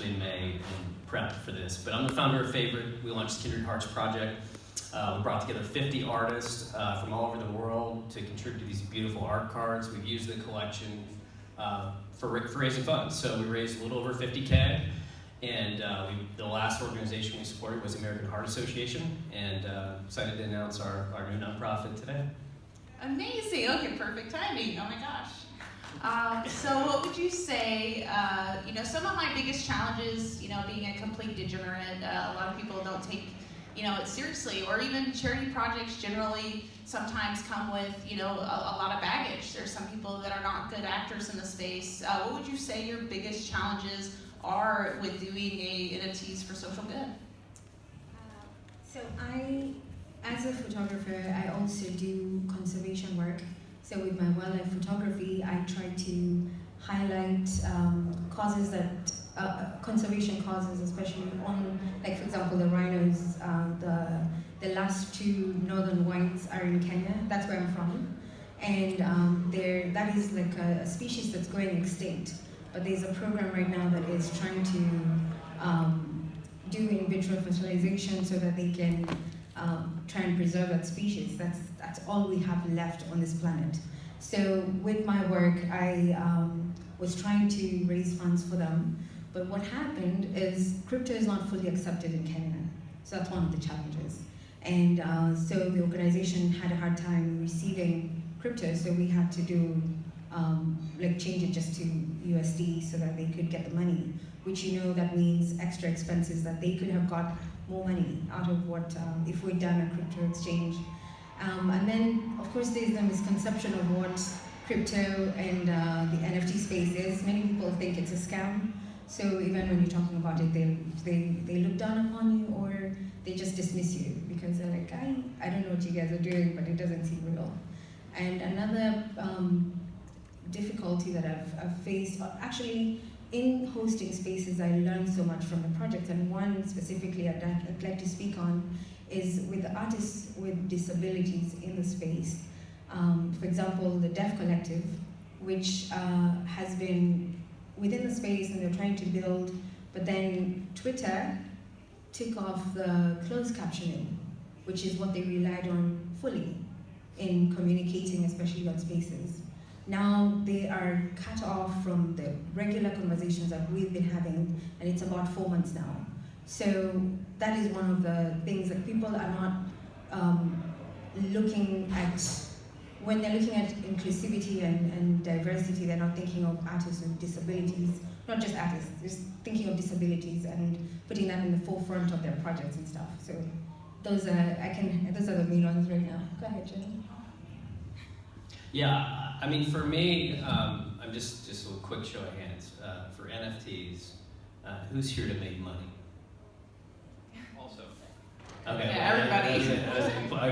actually in May and prepped for this. But I'm the founder of Favorite. We launched Kindred Hearts Project. We brought together 50 artists from all over the world to contribute to these beautiful art cards. We've used the collection for raising funds. So we raised a little over 50K. And the last organization we supported was the American Heart Association, and excited to announce our new nonprofit today. Amazing. Okay, perfect timing. Oh my gosh. So what would you say, some of my biggest challenges, being a complete degenerate, a lot of people don't take, it seriously, or even charity projects generally sometimes come with, a lot of baggage. There's some people that are not good actors in the space. What would you say your biggest challenges are with doing NFTs for social good? So as a photographer, I also do conservation work. So with my wildlife photography, I try to highlight causes that, conservation causes, especially on, like for example, the rhinos. The last two northern whites are in Kenya. That's where I'm from. And that is like a species that's going extinct. But there's a program right now that is trying to do in vitro fertilization so that they can try and preserve that species. That's all we have left on this planet. So with my work, I was trying to raise funds for them. But what happened is crypto is not fully accepted in Kenya. So that's one of the challenges. And so the organization had a hard time receiving crypto, so we had to do change it just to USD so that they could get the money, which that means extra expenses that they could have got more money out of what if we'd done a crypto exchange. And then, of course, there's the misconception of what crypto and the NFT space is. Many people think it's a scam. So even when you're talking about it, they look down upon you, or they just dismiss you because they're like, I don't know what you guys are doing, but it doesn't seem real. And another difficulty that I've faced, actually, in hosting spaces, I learned so much from the project, and one specifically I'd like to speak on is with the artists with disabilities in the space. For example, the Deaf Collective, which has been within the space and they're trying to build, but then Twitter took off the closed captioning, which is what they relied on fully in communicating, especially on spaces. Now they are cut off from the regular conversations that we've been having, and it's about 4 months now. So that is one of the things that people are not looking at. When they're looking at inclusivity and diversity, they're not thinking of artists with disabilities, not just artists, just thinking of disabilities and putting that in the forefront of their projects and stuff. So those are the main ones right now. Go ahead, Jenny. Yeah, I mean, for me, I'm just a quick show of hands. For NFTs, who's here to make money? Also. Okay, yeah, everybody. That was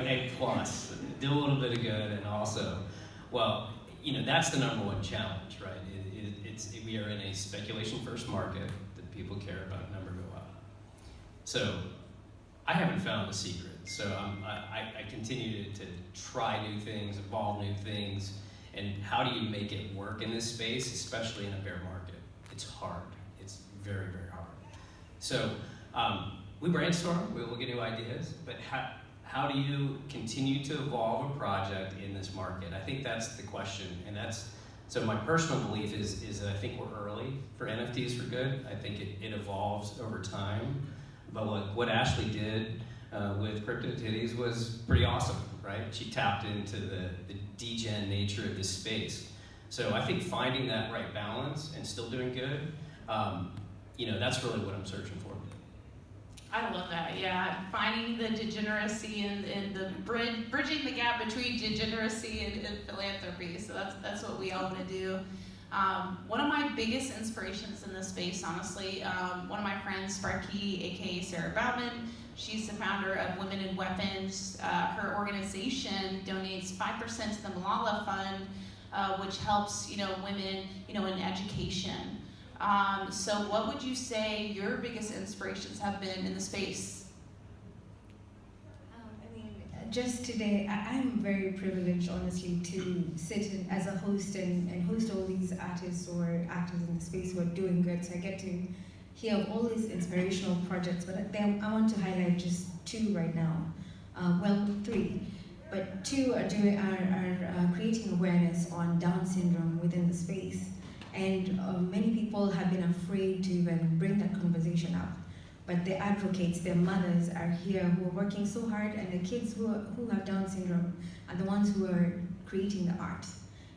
a plus. Do a little bit of good, and also, well, that's the number one challenge, right? We are in a speculation-first market that people care about, number go up. So I haven't found the secret. So I continue to try new things, evolve new things, and how do you make it work in this space, especially in a bear market? It's hard. It's very, very hard. So we brainstorm, we look at new ideas, but how do you continue to evolve a project in this market? I think that's the question, and so my personal belief is that I think we're early for NFTs for good. I think it evolves over time, but what Ashley did with CryptoTitties was pretty awesome, right? She tapped into the degen nature of this space. So I think finding that right balance and still doing good, that's really what I'm searching for. I love that, yeah. Finding the degeneracy and the bridging the gap between degeneracy and philanthropy. So that's what we all want to do. One of my biggest inspirations in this space, honestly, one of my friends, Sparky, aka Sarah Bautman, she's the founder of Women in Weapons. Her organization donates 5% to the Malala Fund, which helps women in education. So what would you say your biggest inspirations have been in the space? Just today, I'm very privileged, honestly, to sit as a host and host all these artists or actors in the space who are doing good. So I get to hear of all these inspirational projects, but I want to highlight just two right now. Well, three, but two are creating awareness on Down syndrome within the space. And many people have been afraid to even bring that conversation up. But the advocates, their mothers are here who are working so hard, and the kids who have Down syndrome are the ones who are creating the art.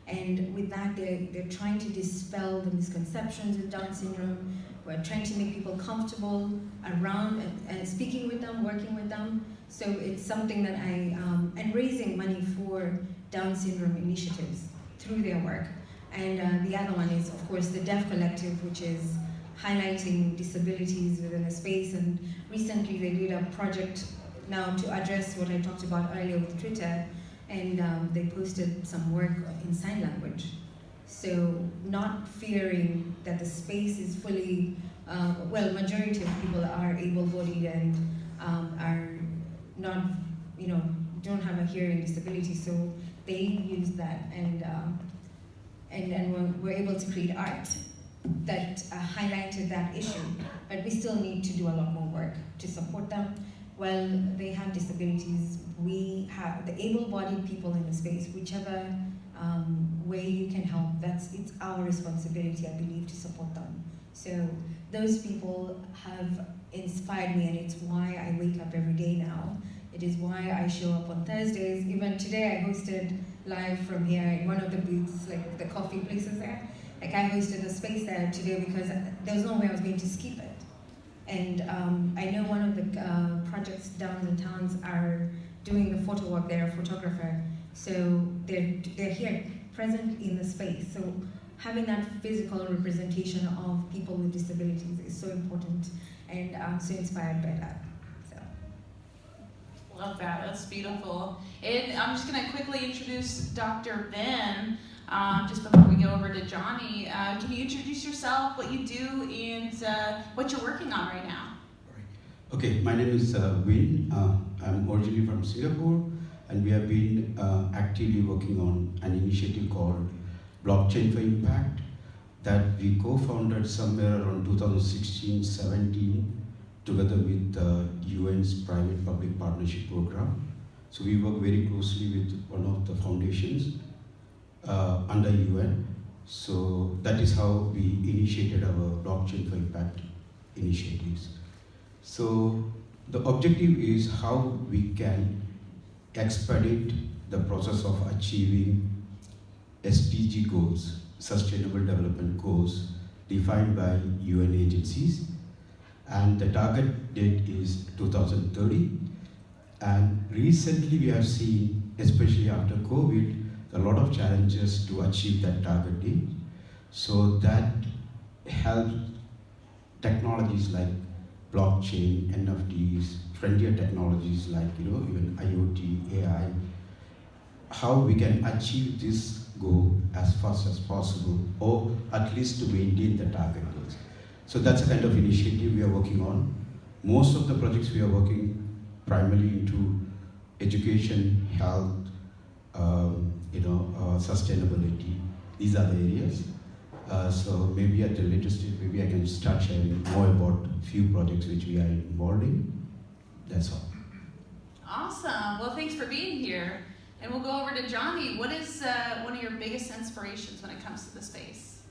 And with that, they're trying to dispel the misconceptions of Down syndrome. We're trying to make people comfortable around and speaking with them, working with them. So it's something that and raising money for Down syndrome initiatives through their work. And the other one is, of course, the Deaf Collective, which is highlighting disabilities within a space. And recently they did a project now to address what I talked about earlier with Twitter, and they posted some work in sign language. So not fearing that the space is fully, majority of people are able-bodied and are not, don't have a hearing disability, so they use that, and we're able to create art that highlighted that issue. But we still need to do a lot more work to support them. Well, they have disabilities. We have the able-bodied people in the space, whichever way you can help, it's our responsibility, I believe, to support them. So those people have inspired me, and it's why I wake up every day now. It is why I show up on Thursdays. Even today I hosted live from here in one of the booths, like the coffee places there. Like I hosted a space there today because there was no way I was going to skip it. And I know one of the projects Downs and Towns are doing the photo walk. They're a photographer, so they're here, present in the space. So having that physical representation of people with disabilities is so important, and I'm so inspired by that. So. Love that, that's beautiful. And I'm just gonna quickly introduce Dr. Ben, just before we go over to Johnny. Can you introduce yourself, what you do, and what you're working on right now? Okay, my name is Win. I'm originally from Singapore, and we have been actively working on an initiative called Blockchain for Impact that we co-founded somewhere around 2016-17 together with the UN's Private-Public Partnership Program. So we work very closely with one of the foundations under UN. So that is how we initiated our Blockchain for Impact initiatives. So the objective is how we can expedite the process of achieving SDG goals, Sustainable Development Goals, defined by UN agencies. And the target date is 2030. And recently we have seen, especially after COVID, a lot of challenges to achieve that target date. So that helps technologies like blockchain, NFTs, frontier technologies like even IoT, AI, how we can achieve this goal as fast as possible, or at least to maintain the target dates. So that's a kind of initiative we are working on. Most of the projects we are working primarily into education, health, sustainability. These are the areas. So maybe at the later stage, maybe I can start sharing more about a few projects which we are involved in. That's all. Awesome. Well, thanks for being here. And we'll go over to Johnny. What is one of your biggest inspirations when it comes to the space?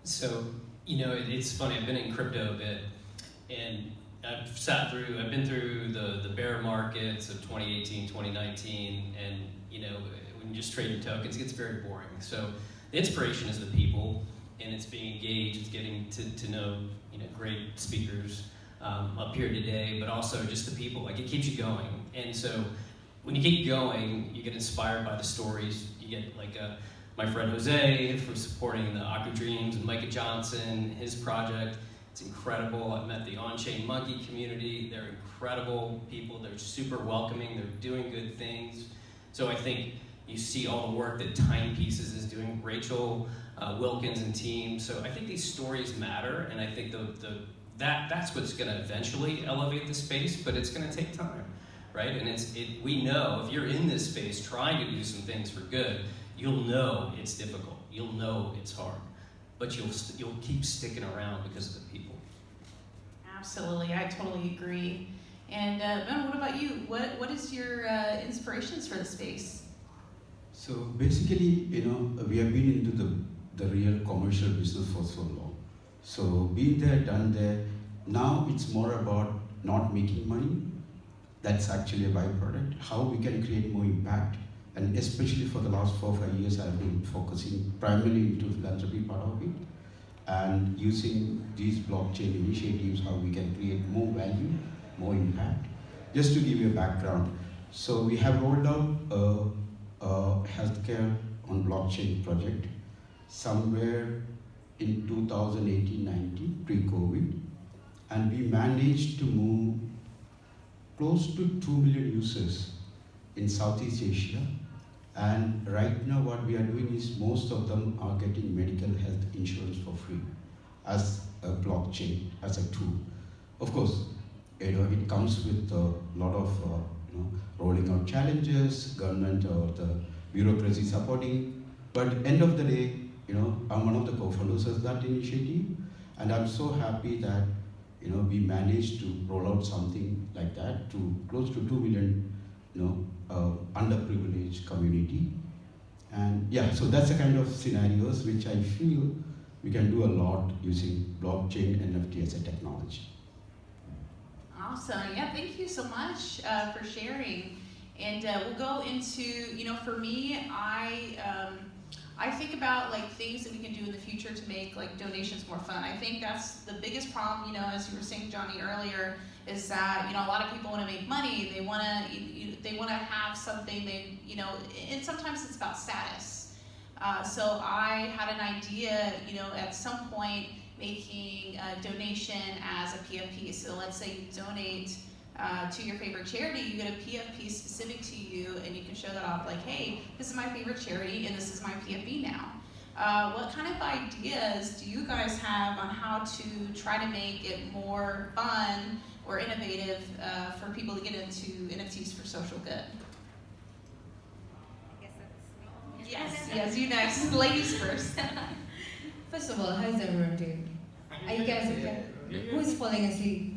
So, it's funny, I've been in crypto a bit, and I've been through the bear markets of 2018, 2019, and when you just trade tokens, it gets very boring. So the inspiration is the people, and it's being engaged, it's getting to know great speakers up here today, but also just the people. Like, it keeps you going. And so when you keep going, you get inspired by the stories. You get like my friend Jose for supporting the Aku Dreams, and Micah Johnson, his project. It's incredible. I've met the On-Chain Monkey community. They're incredible people. They're super welcoming. They're doing good things. So I think you see all the work that Timepieces is doing, Rachel Wilkins and team. So I think these stories matter, and I think that's what's going to eventually elevate the space, but it's going to take time, right? And we know if you're in this space trying to do some things for good, you'll know it's difficult. You'll know it's hard, but you'll keep sticking around because of the people. Absolutely, I totally agree. And Ben, what about you? What is your inspirations for the space? So basically, we have been into the real commercial business for so long. So been there, done there. Now it's more about not making money. That's actually a byproduct. How we can create more impact. And especially for the last 4 or 5 years, I've been focusing primarily into philanthropy part of it and using these blockchain initiatives, how we can create more value, more impact. Just to give you a background, so we have rolled out a healthcare on blockchain project somewhere in 2018-19, pre-COVID, and we managed to move close to 2 million users in Southeast Asia. And right now what we are doing is most of them are getting medical health insurance for free as a blockchain, as a tool. Of course, it comes with a lot of rolling out challenges, government or the bureaucracy supporting. But at the end of the day, I'm one of the co-founders of that initiative, and I'm so happy that we managed to roll out something like that to close to 2 million underprivileged community. And yeah, so that's the kind of scenarios which I feel we can do a lot using blockchain NFT as a technology. Awesome. Yeah, thank you so much for sharing. And we'll go into, for me, I think about things that we can do in the future to make donations more fun. I think that's the biggest problem, as you were saying, Johnny, earlier, is that a lot of people want to make money. They want to have something. And sometimes it's about status. So I had an idea, at some point making a donation as a PFP. So let's say you donate to your favorite charity, you get a PFP specific to you, and you can show that off hey, this is my favorite charity, and this is my PFP now. What kind of ideas do you guys have on how to try to make it more fun or innovative for people to get into NFTs for social good? I guess that's me. Yes, you next. Ladies first. First of all, how's everyone doing? Are you guys okay? Who's falling asleep?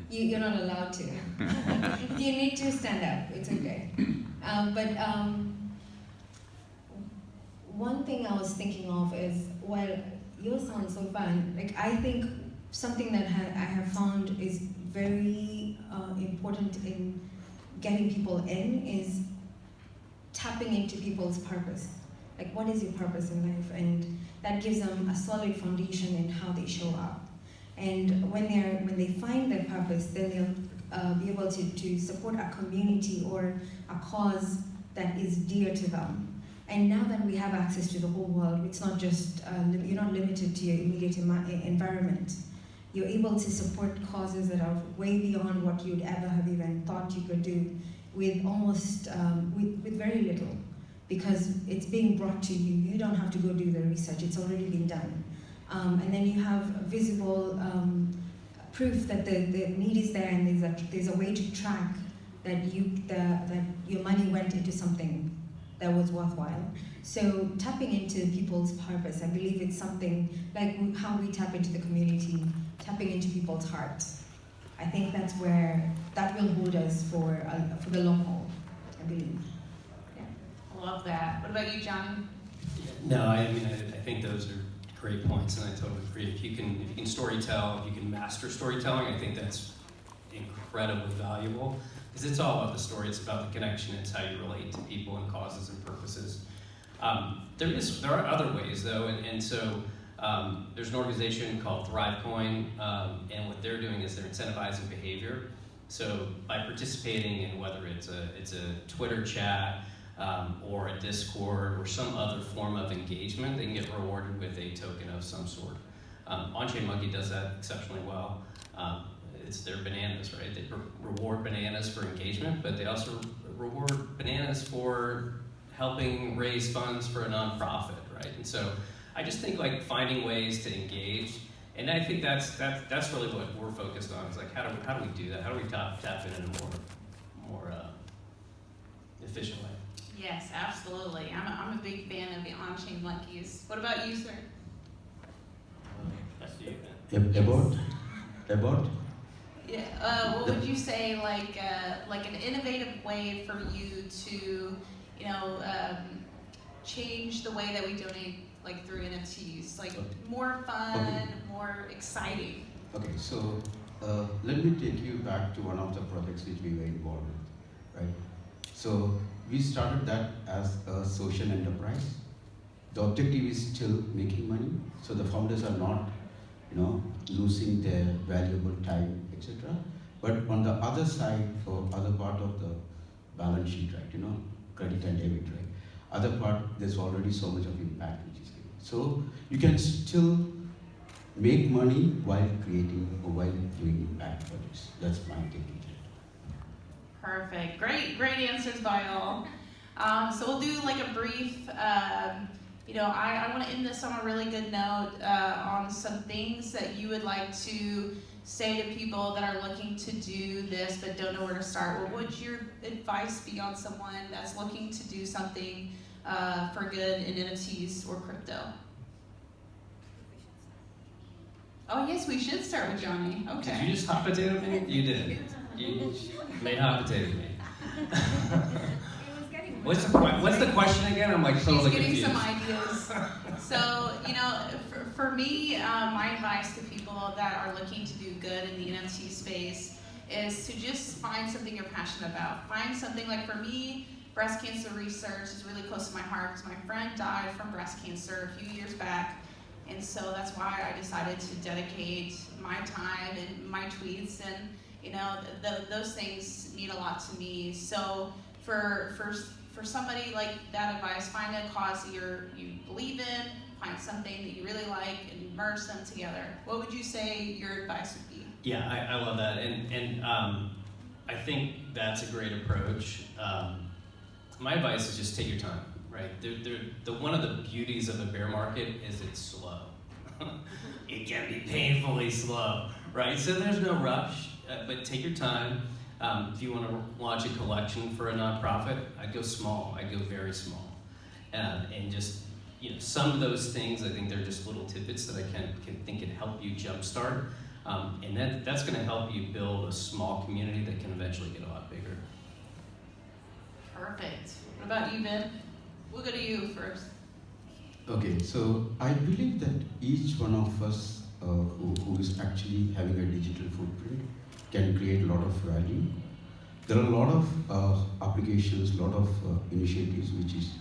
You're not allowed to. You need to stand up. It's okay. But one thing I was thinking of is, well, yours sounds so fun. I think something that I have found is very important in getting people in is tapping into people's purpose. What is your purpose in life? And that gives them a solid foundation in how they show up. And when they find their purpose, then they'll be able to support a community or a cause that is dear to them. And now that we have access to the whole world, it's not just, you're not limited to your immediate environment. You're able to support causes that are way beyond what you'd ever have even thought you could do with almost, with very little. Because it's being brought to you. You don't have to go do the research, it's already been done. And then you have visible proof that the need is there, and there's a way to track that your money went into something that was worthwhile. So tapping into people's purpose, I believe it's something like how we tap into the community, tapping into people's hearts. I think that's where that will hold us for the long haul, I believe. Yeah. I love that. What about you, Johnny? No, I think those are great points, and I totally agree. If you can storytell, if you can master storytelling, I think that's incredibly valuable, because it's all about the story. It's about the connection. It's how you relate to people and causes and purposes. There are other ways though, and so there's an organization called ThriveCoin, and what they're doing is they're incentivizing behavior. So by participating in whether it's a Twitter chat, or a Discord, or some other form of engagement, they can get rewarded with a token of some sort. On-Chain Monkey does that exceptionally well. It's their bananas, right? They reward bananas for engagement, but they also reward bananas for helping raise funds for a nonprofit, right? And so I just think finding ways to engage, and I think that's really what we're focused on. Is how do we do that? How do we tap in a more efficient way? Yes, absolutely. I'm a big fan of the on-chain monkeys. What about you, sir? That's you then. About? Yeah. What would you say, like an innovative way for you to, change the way that we donate, like through NFTs, like more fun, more exciting? Okay, so let me take you back to one of the projects which we were involved with, right? So we started that as a social enterprise. The objective is still making money, so the founders are not, losing their valuable time, etc. But on the other side, or other part of the balance sheet, right? Credit and debit, right? Other part, there's already so much of impact which is given. So you can still make money while creating or while doing impact projects. That's my thinking. Perfect. Great answers by all. So we'll do like a brief, I want to end this on a really good note on some things that you would like to say to people that are looking to do this but don't know where to start. What would your advice be on someone that's looking to do something for good in NFTs or crypto? Oh yes, we should start with Johnny. Okay. Did you just hot potato me? You did. You made hot potato me. What's the question again? I'm like totally confused. She's getting some ideas. So, for me, my advice to people that are looking to do good in the NFT space is to just find something you're passionate about. Find something, like for me, breast cancer research is really close to my heart because my friend died from breast cancer a few years back. And so that's why I decided to dedicate my time and my tweets, and those things mean a lot to me. So for somebody like that advice, find a cause that you believe in, find something that you really like, and merge them together. What would you say your advice would be? Yeah, I love that, and I think that's a great approach. My advice is just take your time. Right, one of the beauties of a bear market is it's slow. It can be painfully slow, right? So there's no rush, but take your time. If you want to launch a collection for a nonprofit, I'd go small. I'd go very small, and just some of those things. I think they're just little tidbits that I can think can help you jumpstart, and that's going to help you build a small community that can eventually get a lot bigger. Perfect. What about you, Ben? We'll go to you first. Okay, so I believe that each one of us who is actually having a digital footprint can create a lot of value. There are a lot of applications, a lot of initiatives which is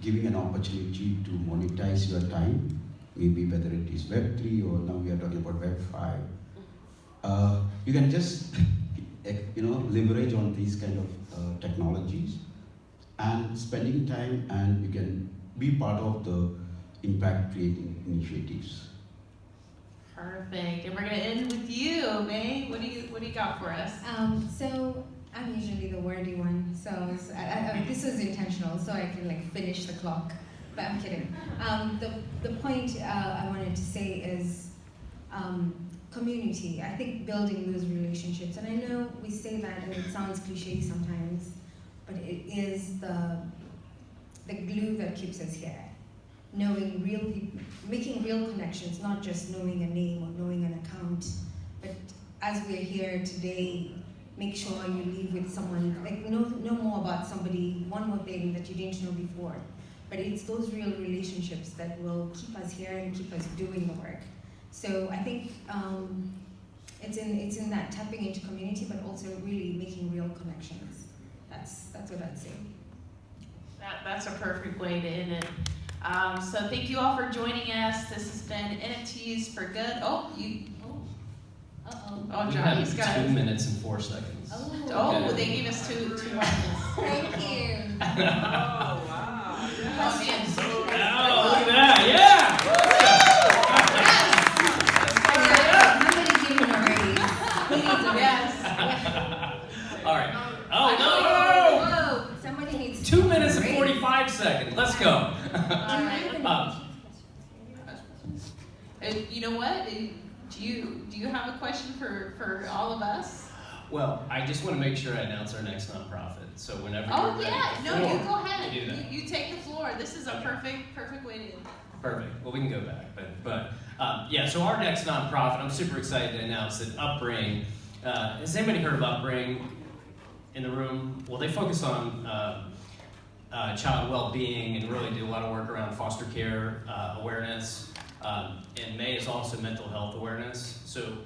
giving an opportunity to monetize your time, maybe whether it is Web3 or now we are talking about Web5. You can just leverage on these kind of technologies and spending time, and you can be part of the impact creating initiatives. Perfect. And we're going to end with you, May. What do you got for us? So I'm usually the wordy one, so this was intentional, so I can finish the clock. But I'm kidding. The point I wanted to say is community. I think building those relationships, and I know we say that and it sounds cliche sometimes, but it is the glue that keeps us here. Knowing real people, making real connections, not just knowing a name or knowing an account, but as we're here today, make sure you leave with someone, know more about somebody, one more thing that you didn't know before. But it's those real relationships that will keep us here and keep us doing the work. So I think it's in that tapping into community, but also really making real connections. That's what I'd say. That's a perfect way to end it. So thank you all for joining us. This has been NFTs for Good. Oh, Johnny's got 2 minutes and 4 seconds. Oh, they gave us two minutes. Thank you. Oh, wow. Yes. Oh, man. Oh, look at that. Yeah. Somebody give him a raise. Yes. All right. Oh, no. Whoa. Somebody needs 2 minutes and 45 seconds. Let's go. All right. You know what? Do you have a question for all of us? Well, I just want to make sure I announce our next nonprofit. So whenever you're ready. You go ahead. You do that. You take the floor. This is a perfect way to end. Perfect. Well, we can go back, but Yeah, so our next nonprofit, I'm super excited to announce that Upbring, has anybody heard of Upbring in the room? Well, they focus on child well-being and really do a lot of work around foster care awareness. And May is also mental health awareness. So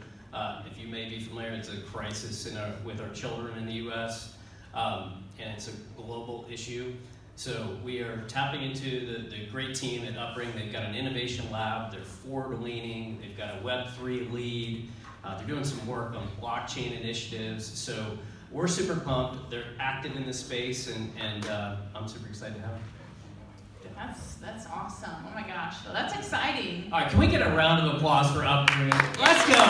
if you may be familiar, it's a crisis with our children in the U.S., and it's a global issue. So we are tapping into the great team at Upbring. They've got an innovation lab. They're forward-leaning. They've got a Web3 lead. They're doing some work on blockchain initiatives. So we're super pumped. They're active in the space, and I'm super excited to have them. That's awesome. Oh my gosh. So that's exciting. All right, can we get a round of applause for Upbring? Let's go.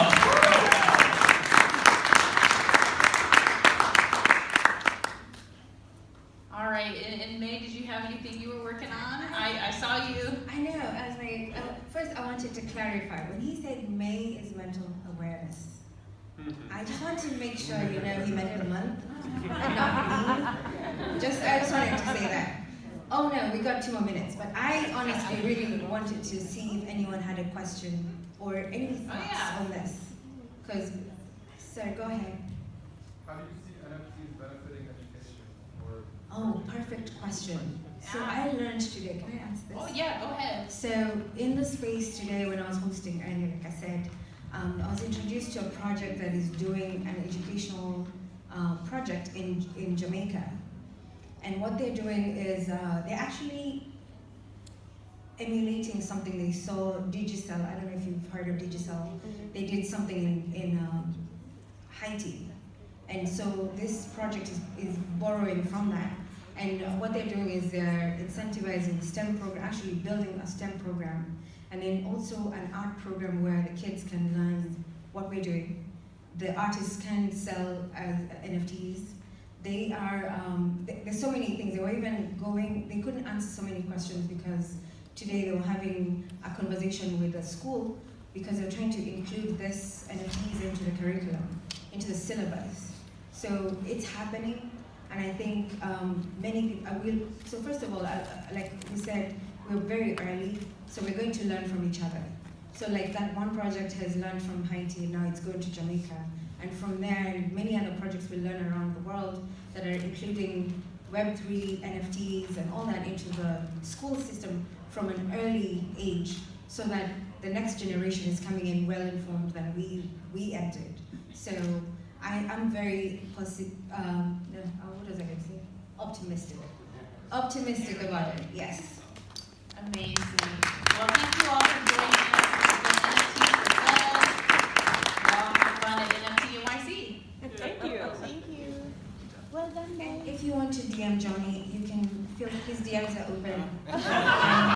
All right, and May, did you have anything you were working on? I saw you. I know. I was like, first I wanted to clarify. When he said May is mental awareness, I just want to make sure you know he meant the month and not me. I just wanted to say that. Oh no, we got 2 more minutes. But I honestly really wanted to see if anyone had a question or any thoughts on this. Because, sir, go ahead. How do you see NFTs benefiting education? Oh, perfect question. So I learned today, can I answer this? Oh yeah, go ahead. So in the space today when I was hosting earlier, like I said, I was introduced to a project that is doing an educational project in Jamaica. And what they're doing is they're actually emulating something they saw Digicel. I don't know if you've heard of Digicel. They did something in Haiti. And so this project is borrowing from that. And what they're doing is they're incentivizing STEM program, actually building a STEM program, and then also an art program where the kids can learn what we're doing. The artists can sell as NFTs. They are, there's so many things. They were even they couldn't answer so many questions because today they were having a conversation with the school because they're trying to include this NFTs into the curriculum, into the syllabus. So it's happening, and I think many people, so first of all, like we said, we're very early, so we're going to learn from each other. So like that one project has learned from Haiti, and now it's going to Jamaica. And from there, many other projects will learn around the world that are including Web3, NFTs, and all that into the school system from an early age, so that the next generation is coming in well-informed than we entered. So I'm very positive, what was I going to say? Optimistic. Optimistic about it, yes. Amazing. Well, thank you all for joining us. NFTNYC. Thank you. Thank you. Well done, And if you want to DM Johnny, you can feel his DMs are open.